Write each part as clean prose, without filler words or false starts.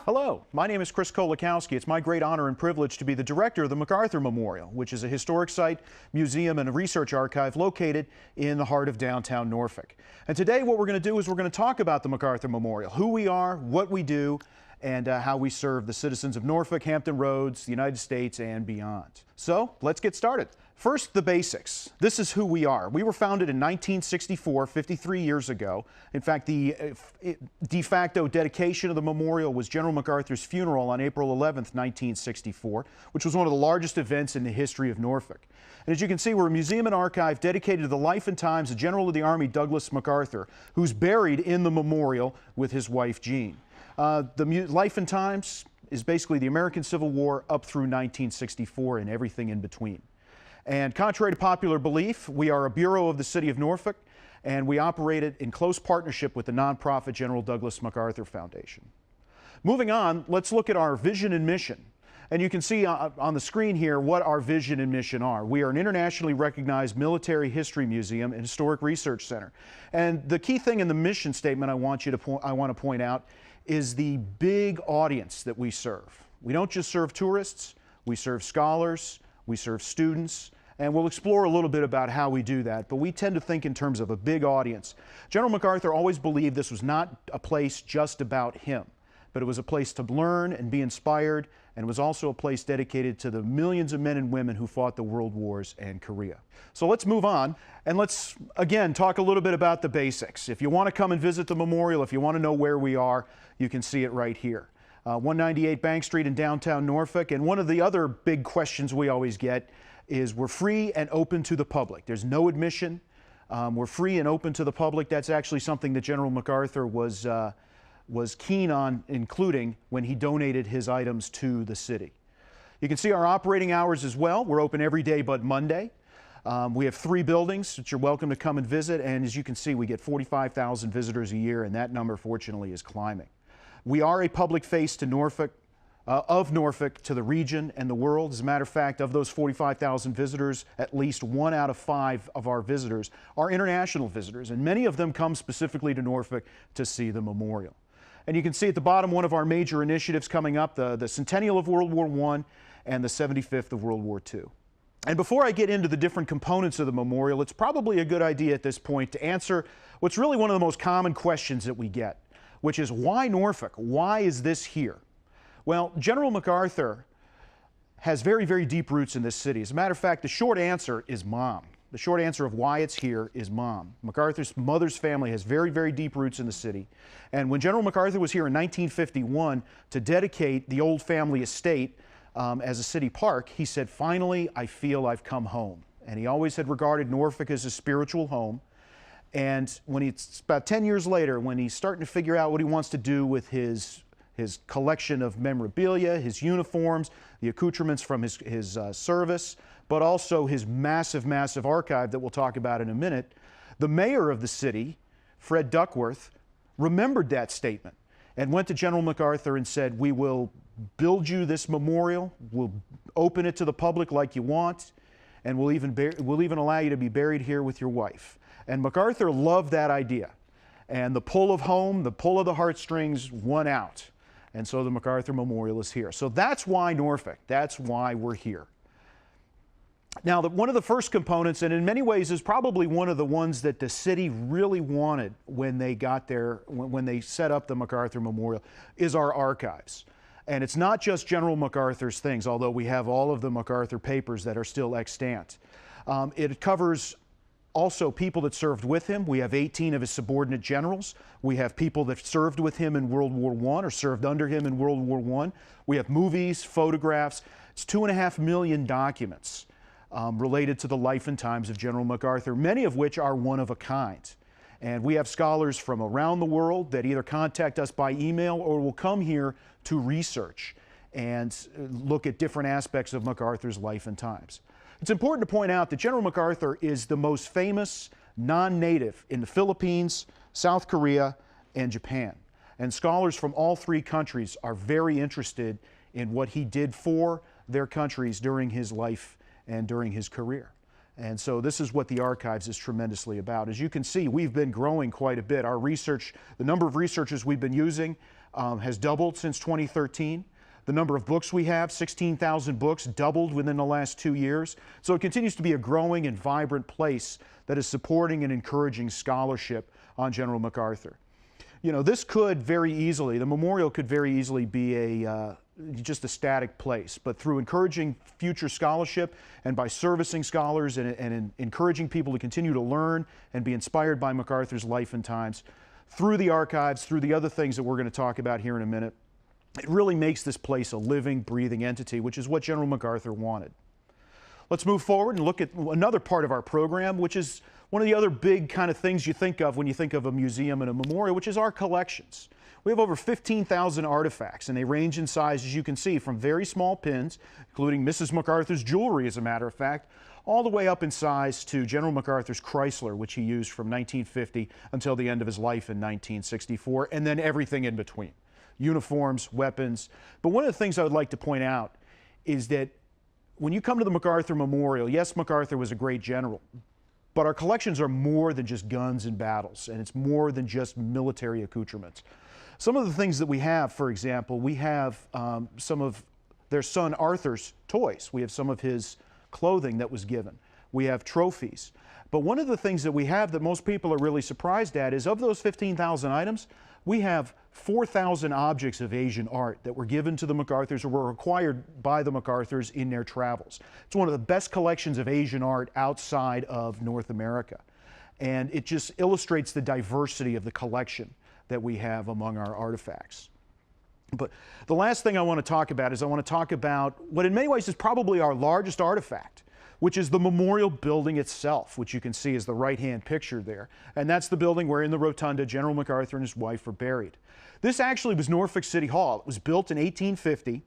Hello, my name is Chris Kolakowski. It's my great honor and privilege to be the director of the MacArthur Memorial, which is a historic site, museum, and a research archive located in the heart of downtown Norfolk. And today what we're going to do is we're going to talk about the MacArthur Memorial, who we are, what we do, and how we serve the citizens of Norfolk, Hampton Roads, the United States, and beyond. So let's get started. First, the basics. This is who we are. We were founded in 1964, 53 years ago. In fact, the de facto dedication of the memorial was General MacArthur's funeral on April 11th, 1964, which was one of the largest events in the history of Norfolk. And as you can see, we're a museum and archive dedicated to the life and times of General of the Army Douglas MacArthur, who's buried in the memorial with his wife, Jean. The life and times is basically the American Civil War up through 1964 and everything in between. And contrary to popular belief, we are a bureau of the City of Norfolk, and we operate it in close partnership with the nonprofit General Douglas MacArthur Foundation. Moving on, let's look at our vision and mission. And you can see on the screen here what our vision and mission are. We are an internationally recognized military history museum and historic research center. And the key thing in the mission statement I want to point out is the big audience that we serve. We don't just serve tourists, we serve scholars, we serve students, and we'll explore a little bit about how we do that, but we tend to think in terms of a big audience. General MacArthur always believed this was not a place just about him, but it was a place to learn and be inspired, and it was also a place dedicated to the millions of men and women who fought the world wars and Korea. So let's move on, and let's again talk a little bit about the basics. If you want to come and visit the memorial, if you want to know where we are, you can see it right here. 198 Bank Street in downtown Norfolk. And one of the other big questions we always get is we're free and open to the public. There's no admission. We're free and open to the public. That's actually something that General MacArthur was keen on including when he donated his items to the city. You can see our operating hours as well. We're open every day but Monday. We have 3 buildings that you're welcome to come and visit. And as you can see, we get 45,000 visitors a year, and that number, fortunately, is climbing. We are a public face to Norfolk, of Norfolk to the region and the world. As a matter of fact, of those 45,000 visitors, at least 1 out of 5 of our visitors are international visitors, and many of them come specifically to Norfolk to see the memorial. And you can see at the bottom one of our major initiatives coming up, the centennial of World War I and the 75th of World War II. And before I get into the different components of the memorial, it's probably a good idea at this point to answer what's really one of the most common questions that we get, which is why Norfolk? Why is this here? Well, General MacArthur has very, very deep roots in this city. As a matter of fact, the short answer is Mom. The short answer of why it's here is Mom. MacArthur's mother's family has very, very deep roots in the city. And when General MacArthur was here in 1951 to dedicate the old family estate as a city park, he said, "Finally, I feel I've come home." And he always had regarded Norfolk as a spiritual home. And when it's about 10 years later, when he's starting to figure out what he wants to do with his collection of memorabilia, his uniforms, the accoutrements from his service, but also his massive, massive archive that we'll talk about in a minute, the mayor of the city, Fred Duckworth, remembered that statement and went to General MacArthur and said, "We will build you this memorial, we'll open it to the public like you want, and we'll even allow you to be buried here with your wife." And MacArthur loved that idea. And the pull of home, the pull of the heartstrings won out. And so the MacArthur Memorial is here. So that's why Norfolk. That's why we're here. Now, one of the first components, and in many ways is probably one of the ones that the city really wanted when they got there, when they set up the MacArthur Memorial, is our archives. And it's not just General MacArthur's things, although we have all of the MacArthur papers that are still extant. It covers also people that served with him. We have 18 of his subordinate generals. We have people that served with him in World War I or served under him in World War I. We have movies, photographs. It's 2.5 million documents related to the life and times of General MacArthur, many of which are one of a kind. And we have scholars from around the world that either contact us by email or will come here to research and look at different aspects of MacArthur's life and times. It's important to point out that General MacArthur is the most famous non-native in the Philippines, South Korea, and Japan. And scholars from all 3 countries are very interested in what he did for their countries during his life and during his career. And so this is what the archives is tremendously about. As you can see, we've been growing quite a bit. Our research, the number of researchers we've been using has doubled since 2013. The number of books we have, 16,000 books, doubled within the last 2 years. So it continues to be a growing and vibrant place that is supporting and encouraging scholarship on General MacArthur. You know, this could very easily, the memorial could very easily be just a static place, but through encouraging future scholarship and by servicing scholars and encouraging people to continue to learn and be inspired by MacArthur's life and times, through the archives, through the other things that we're going to talk about here in a minute, it really makes this place a living, breathing entity, which is what General MacArthur wanted. Let's move forward and look at another part of our program, which is one of the other big kind of things you think of when you think of a museum and a memorial, which is our collections. We have over 15,000 artifacts, and they range in size, as you can see, from very small pins, including Mrs. MacArthur's jewelry, as a matter of fact, all the way up in size to General MacArthur's Chrysler, which he used from 1950 until the end of his life in 1964, and then everything in between. Uniforms, weapons. But one of the things I would like to point out is that when you come to the MacArthur Memorial, yes, MacArthur was a great general, but our collections are more than just guns and battles, and it's more than just military accoutrements. Some of the things that we have, for example, we have some of their son Arthur's toys. We have some of his clothing that was given. We have trophies. But one of the things that we have that most people are really surprised at is of those 15,000 items, we have 4,000 objects of Asian art that were given to the MacArthurs or were acquired by the MacArthurs in their travels. It's one of the best collections of Asian art outside of North America. And it just illustrates the diversity of the collection that we have among our artifacts. But the last thing I want to talk about is I want to talk about what in many ways is probably our largest artifact, which is the memorial building itself, which you can see is the right-hand picture there. And that's the building where in the rotunda General MacArthur and his wife were buried. This actually was Norfolk City Hall. It was built in 1850,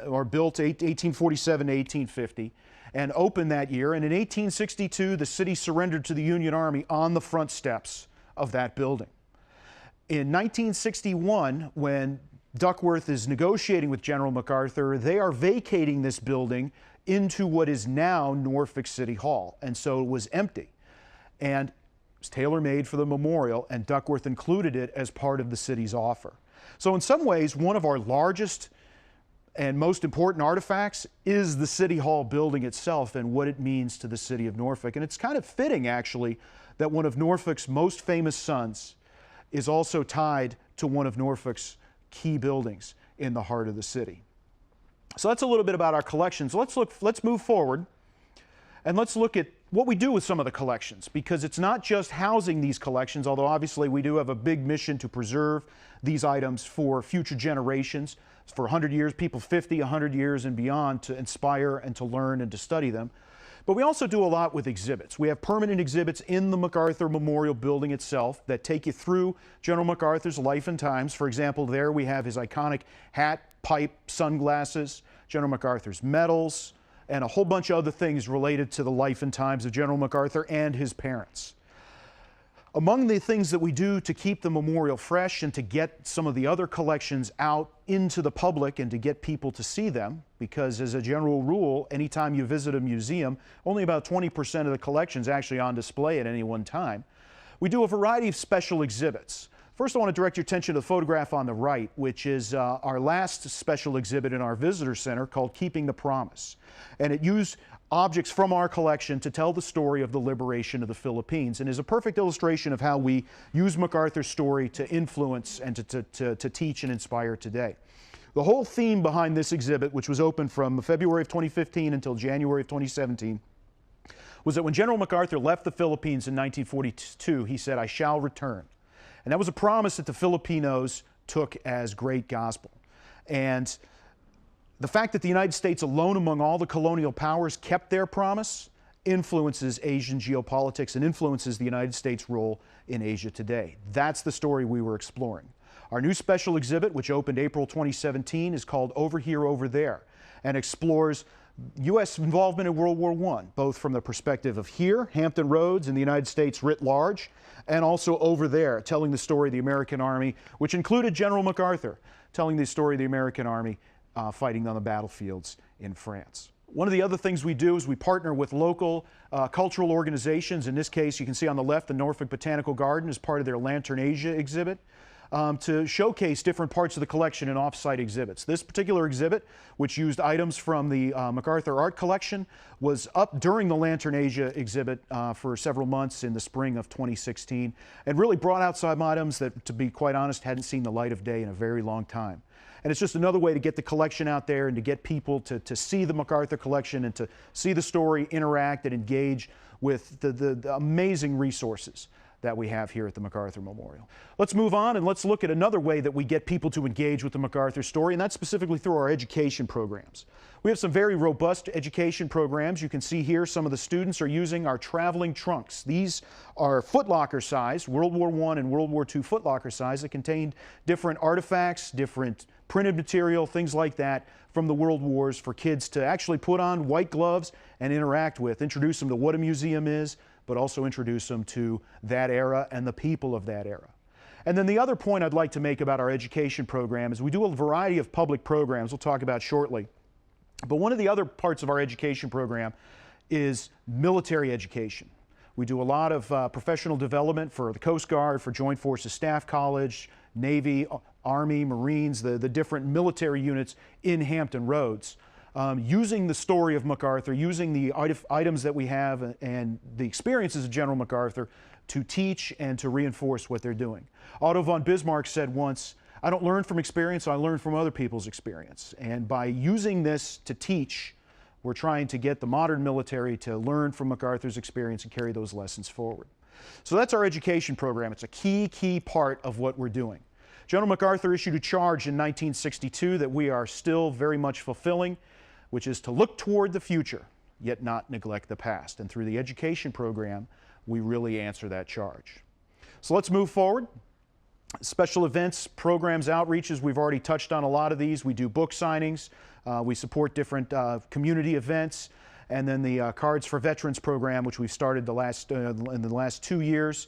or built 1847 to 1850, and opened that year. And in 1862, the city surrendered to the Union Army on the front steps of that building. In 1961, when Duckworth is negotiating with General MacArthur, they are vacating this building into what is now Norfolk City Hall. And so it was empty. And it was tailor-made for the memorial, and Duckworth included it as part of the city's offer. So in some ways, one of our largest and most important artifacts is the City Hall building itself and what it means to the city of Norfolk. And it's kind of fitting, actually, that one of Norfolk's most famous sons is also tied to one of Norfolk's key buildings in the heart of the city. So that's a little bit about our collections. Let's move forward and let's look at what we do with some of the collections, because it's not just housing these collections, although obviously we do have a big mission to preserve these items for future generations, for 100 years, people 50, 100 years and beyond, to inspire and to learn and to study them. But we also do a lot with exhibits. We have permanent exhibits in the MacArthur Memorial Building itself that take you through General MacArthur's life and times. For example, there we have his iconic hat, pipe, sunglasses, General MacArthur's medals, and a whole bunch of other things related to the life and times of General MacArthur and his parents. Among the things that we do to keep the memorial fresh and to get some of the other collections out into the public and to get people to see them, because as a general rule, anytime you visit a museum, only about 20% of the collection is actually on display at any one time. We do a variety of special exhibits. First, I want to direct your attention to the photograph on the right, which is our last special exhibit in our visitor center called Keeping the Promise. And it used objects from our collection to tell the story of the liberation of the Philippines, and is a perfect illustration of how we use MacArthur's story to influence and to teach and inspire today. The whole theme behind this exhibit, which was open from February of 2015 until January of 2017, was that when General MacArthur left the Philippines in 1942, he said, "I shall return." And that was a promise that the Filipinos took as great gospel. And the fact that the United States, alone among all the colonial powers, kept their promise influences Asian geopolitics and influences the United States' role in Asia today. That's the story we were exploring. Our new special exhibit, which opened April 2017, is called Over Here, Over There, and explores U.S. involvement in World War I, both from the perspective of here, Hampton Roads, and the United States writ large, and also over there, telling the story of the American Army, which included General MacArthur, telling the story of the American Army fighting on the battlefields in France. One of the other things we do is we partner with local cultural organizations. In this case, you can see on the left the Norfolk Botanical Garden as part of their Lantern Asia exhibit, to showcase different parts of the collection in off-site exhibits. This particular exhibit, which used items from the MacArthur Art Collection, was up during the Lantern Asia exhibit for several months in the spring of 2016, and really brought out some items that, to be quite honest, hadn't seen the light of day in a very long time. And it's just another way to get the collection out there and to get people to see the MacArthur collection and to see the story, interact, and engage with the amazing resources that we have here at the MacArthur Memorial. Let's move on and let's look at another way that we get people to engage with the MacArthur story, and that's specifically through our education programs. We have some very robust education programs. You can see here some of the students are using our traveling trunks. These are Foot Locker size, World War I and World War II Foot Locker size, that contained different artifacts, different printed material, things like that from the World Wars for kids to actually put on white gloves and interact with, introduce them to what a museum is, but also introduce them to that era and the people of that era. And then the other point I'd like to make about our education program is we do a variety of public programs we'll talk about shortly. But one of the other parts of our education program is military education. We do a lot of professional development for the Coast Guard, for Joint Forces Staff College, Navy, Army, Marines, the different military units in Hampton Roads. Using the story of MacArthur, using the items that we have and the experiences of General MacArthur to teach and to reinforce what they're doing. Otto von Bismarck said once, "I don't learn from experience, I learn from other people's experience." And by using this to teach, we're trying to get the modern military to learn from MacArthur's experience and carry those lessons forward. So that's our education program. It's a key part of what we're doing. General MacArthur issued a charge in 1962 that we are still very much fulfilling, which is to look toward the future, yet not neglect the past. And through the education program, we really answer that charge. So let's move forward. Special events, programs, outreaches, we've already touched on a lot of these. We do book signings, we support different community events, and then the Cards for Veterans program, which we've started in the last 2 years.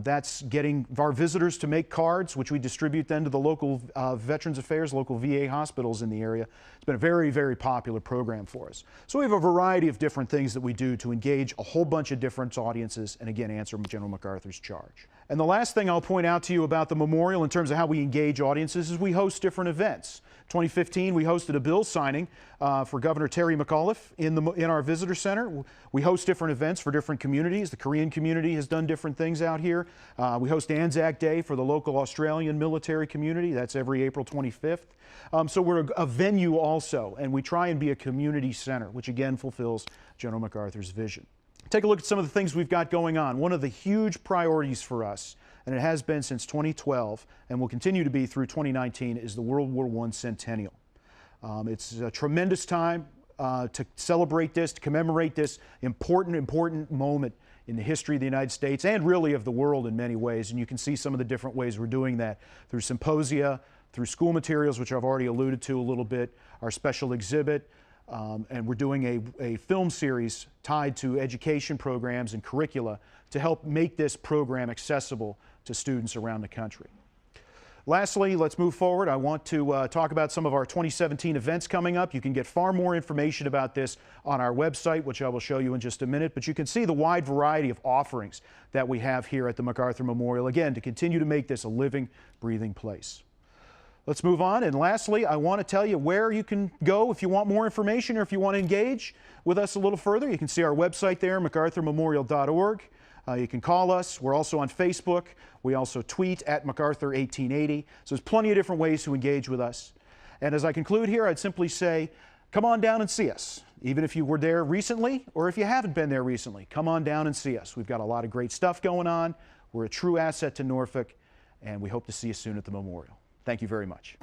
That's getting our visitors to make cards, which we distribute then to the local Veterans Affairs, local VA hospitals in the area. It's been a very popular program for us. So we have a variety of different things that we do to engage a whole bunch of different audiences and again answer General MacArthur's charge. And the last thing I'll point out to you about the memorial in terms of how we engage audiences is we host different events. 2015, we hosted a bill signing for Governor Terry McAuliffe in our visitor center. We host different events for different communities. The Korean community has done different things out here. We host Anzac Day for the local Australian military community. That's every April 25th. So we're a venue also, and we try and be a community center, which again fulfills General MacArthur's vision. Take a look at some of the things we've got going on. One of the huge priorities for us, and it has been since 2012 and will continue to be through 2019, is the World War I Centennial. It's a tremendous time to celebrate this, to commemorate this important moment in the history of the United States and really of the world in many ways. And you can see some of the different ways we're doing that through symposia, through school materials, which I've already alluded to a little bit, our special exhibit, and we're doing a film series tied to education programs and curricula to help make this program accessible to students around the country. Lastly, let's move forward. I want to talk about some of our 2017 events coming up. You can get far more information about this on our website, which I will show you in just a minute, but you can see the wide variety of offerings that we have here at the MacArthur Memorial, again, to continue to make this a living, breathing place. Let's move on, and lastly, I want to tell you where you can go if you want more information or if you want to engage with us a little further. You can see our website there, macarthurmemorial.org. You can call us. We're also on Facebook. We also tweet at MacArthur1880. So there's plenty of different ways to engage with us. And as I conclude here, I'd simply say, come on down and see us. Even if you were there recently or if you haven't been there recently, come on down and see us. We've got a lot of great stuff going on. We're a true asset to Norfolk, and we hope to see you soon at the Memorial. Thank you very much.